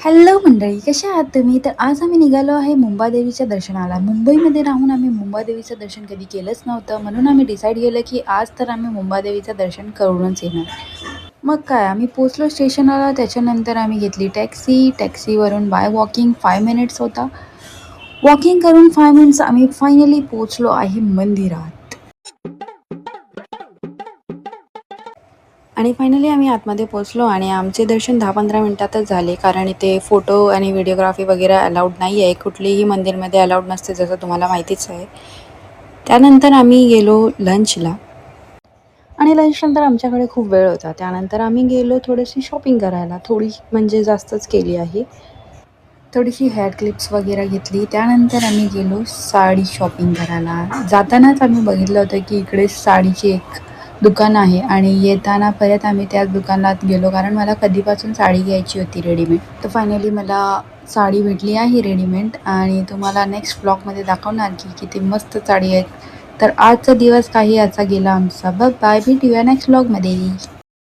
Hello मंडळी, कशा आहात तुम्ही? तर आज आम्ही निघालो आहे मुंबादेवीच्या दर्शनाला. मुंबईमध्ये राहून आम्ही मुंबादेवीचं दर्शन कधी केलंच नव्हतं, म्हणून आम्ही डिसाईड केलं की आज तर आम्ही मुंबादेवीचं दर्शन करूनच येणार. मग काय, आम्ही पोचलो स्टेशनला. त्याच्यानंतर आम्ही घेतली टॅक्सी. टॅक्सीवरून बाय वॉकिंग 5 मिनिट्स होता. वॉकिंग करून 5 मिनिट्स आम्ही फायनली पोचलो आहे मंदिरात. आणि फायनली आम्ही आतमध्ये पोचलो आणि आमचे दर्शन 10-15 मिनिटातच झाले, कारण इथे फोटो आणि व्हिडिओग्राफी वगैरे अलाउड नाही आहे. कुठलीही मंदिरमध्ये अलाउड नसते, जसं तुम्हाला माहितीच आहे. त्यानंतर आम्ही गेलो लंचला आणि लंचनंतर आमच्याकडे खूप वेळ होता. त्यानंतर आम्ही गेलो थोडीशी शॉपिंग करायला. थोडी म्हणजे जास्तच केली आहे. थोडीशी हेअर क्लिप्स वगैरे घेतली. त्यानंतर आम्ही गेलो साडी शॉपिंग करायला. जातानाच आम्ही बघितलं होतं की इकडे साडीची एक दुकान आहे आणि येताना परत आम्ही त्याच दुकानात गेलो, कारण मला कधीपासून साडी घ्यायची होती रेडीमेड. तर फायनली मला साडी भेटली आहे रेडीमेड आणि तुम्हाला नेक्स्ट ब्लॉगमध्ये दाखवणार की किती मस्त साडी आहेत. तर आजचा दिवस काही याचा गेला आमचा. बाय बाय, भेटूया नेक्स्ट ब्लॉगमध्ये.